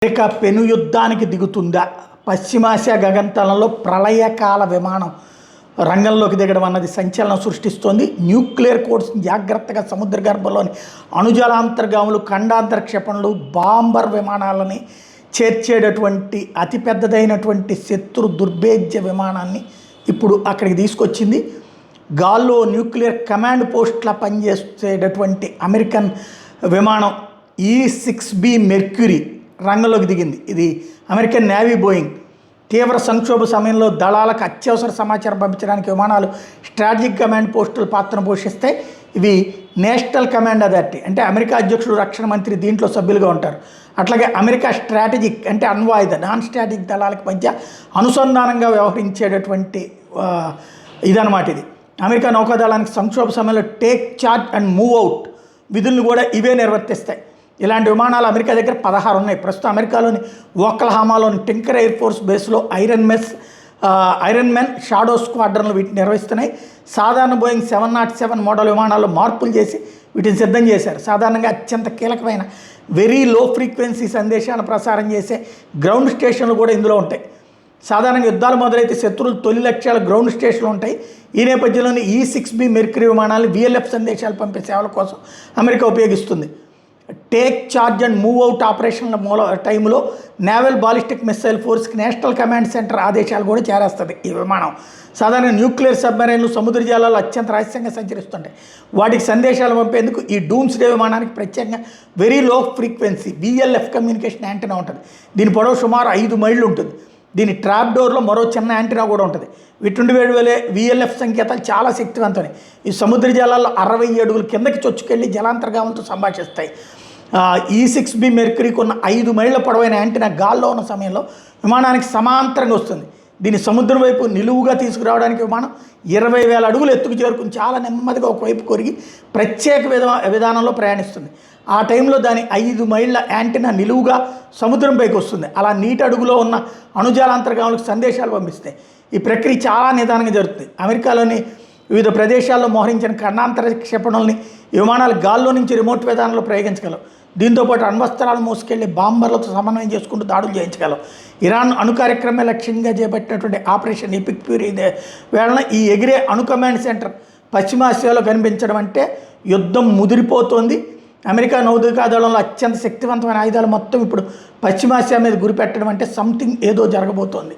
America పెను యుద్ధానికి దిగుతుందా? పశ్చిమాసియా గగనతలంలో ప్రళయకాల విమానం రంగంలోకి దిగడం అన్నది సంచలనం సృష్టిస్తోంది. న్యూక్లియర్ కోడ్స్ జాగ్రత్తగా సముద్ర గర్భంలోని అణుజలాంతర్గాములు, ఖండాంతర క్షిపణులు, బాంబర్ విమానాలని చేర్చేటటువంటి అతిపెద్దదైనటువంటి శత్రు దుర్భేద్య విమానాన్ని ఇప్పుడు అక్కడికి తీసుకొచ్చింది. గాల్లో న్యూక్లియర్ కమాండ్ పోస్ట్లా పనిచేసేటటువంటి అమెరికన్ విమానం E-6B మెర్క్యూరీ రంగంలోకి దిగింది. ఇది అమెరికన్ నేవీ బోయింగ్ తీవ్ర సంక్షోభ సమయంలో దళాలకు అత్యవసర సమాచారం పంపించడానికి విమానాలు స్ట్రాటజిక్ కమాండ్ పోస్టుల పాత్రను పోషిస్తాయి. ఇవి నేషనల్ కమాండ్ అథారిటీ అంటే అమెరికా అధ్యక్షుడు, రక్షణ మంత్రి దీంట్లో సభ్యులుగా ఉంటారు. అట్లాగే అమెరికా స్ట్రాటజిక్ అంటే అణ్వాయుధ నాన్ స్ట్రాటజిక్ దళాలకు మధ్య అనుసంధానంగా వ్యవహరించేటటువంటి ఇదన్నమాట. ఇది అమెరికా నౌకాదళానికి సంక్షోభ సమయంలో take charge and move out విధులను కూడా ఇవే నిర్వర్తిస్తాయి. ఇలాంటి విమానాలు అమెరికా దగ్గర 16 ఉన్నాయి. ప్రస్తుతం అమెరికాలోని ఓక్లహామాలోని టింకర్ ఎయిర్ ఫోర్స్ బేస్లో ఐరన్ మెన్ షాడో స్క్వాడ్రన్లు వీటిని నిర్వహిస్తున్నాయి. సాధారణ బోయింగ్ 707 మోడల్ విమానాల్లో మార్పులు చేసి వీటిని సిద్ధం చేశారు. సాధారణంగా అత్యంత కీలకమైన వెరీ లో ఫ్రీక్వెన్సీ సందేశాలను ప్రసారం చేసే గ్రౌండ్ స్టేషన్లు కూడా ఇందులో ఉంటాయి. సాధారణంగా యుద్ధాలు మొదలైతే శత్రువులు తొలి లక్ష్యాల గ్రౌండ్ స్టేషన్లు ఉంటాయి. ఈ నేపథ్యంలోని E-6B మెర్క్యూరీ విమానాలు VLF సందేశాలు పంపే సేవల కోసం అమెరికా ఉపయోగిస్తుంది. Take charge and move out ఆపరేషన్ల టైంలో నేవల్ బాలిస్టిక్ మిస్సైల్ ఫోర్స్కి నేషనల్ కమాండ్ సెంటర్ ఆదేశాలు కూడా చేరేస్తుంది. ఈ విమానం సాధారణ న్యూక్లియర్ సబ్మెరైన్లు సముద్ర జలాల్లో అత్యంత రహస్యంగా సంచరిస్తుంటాయి. వాటికి సందేశాలు పంపేందుకు ఈ డూమ్స్డే విమానానికి ప్రత్యేకంగా very low frequency VLF communication antenna ఉంటుంది. దీని పొడవు సుమారు 5 మైళ్ళు ఉంటుంది. దీని ట్రాప్ డోర్లో మరో చిన్న యాంటెనా కూడా ఉంటుంది. వీటి వేళ VLF సంకేతాలు చాలా శక్తివంతమైనవి. ఈ సముద్ర జలాల్లో 60 అడుగుల కిందకి చొచ్చుకెళ్ళి జలాంతర్గాములతో సంభాషిస్తాయి. E-6B మెర్క్యూరీకి ఉన్న 5 మైళ్ళ పొడవైన యాంటెనా గాల్లో ఉన్న సమయంలో విమానానికి సమాంతరంగా వస్తుంది. దీన్ని సముద్రం వైపు నిలువుగా తీసుకురావడానికి విమానం 20,000 అడుగులు ఎత్తుకు చేరుకుని చాలా నెమ్మదిగా ఒకవైపు కొరిగి ప్రత్యేక విధానంలో ప్రయాణిస్తుంది. ఆ టైంలో దాని 5 మైళ్ళ యాంటెనా నిలువుగా సముద్రం పైకి వస్తుంది. అలా నీటి అడుగులో ఉన్న అణుజాలాంతర్గాములకు సందేశాలు పంపిస్తాయి. ఈ ప్రక్రియ చాలా నిదానంగా జరుగుతుంది. అమెరికాలోని వివిధ ప్రదేశాల్లో మోహరించిన ఖండాంతర క్షిపణుల్ని విమానాలు గాల్లో నుంచి రిమోట్ విధానంలో ప్రయోగించగలవు. దీంతోపాటు అణ్వస్త్రాలు మోసుకెళ్లి బాంబర్లతో సమన్వయం చేసుకుంటూ దాడులు చేయించగలవు. ఇరాన్ అణు కార్యక్రమే లక్ష్యంగా చేపట్టినటువంటి ఆపరేషన్ ఎపిక్ ఫ్యూరీ వేళ ఈ ఎగిరే అణు కమాండ్ సెంటర్ పశ్చిమాసియాలో కనిపించడం అంటే యుద్ధం ముదిరిపోతోంది. అమెరికా నౌకాదళంలో అత్యంత శక్తివంతమైన ఆయుధాలు మొత్తం ఇప్పుడు పశ్చిమాసియా మీద గురిపెట్టడం అంటే సంథింగ్ ఏదో జరగబోతోంది.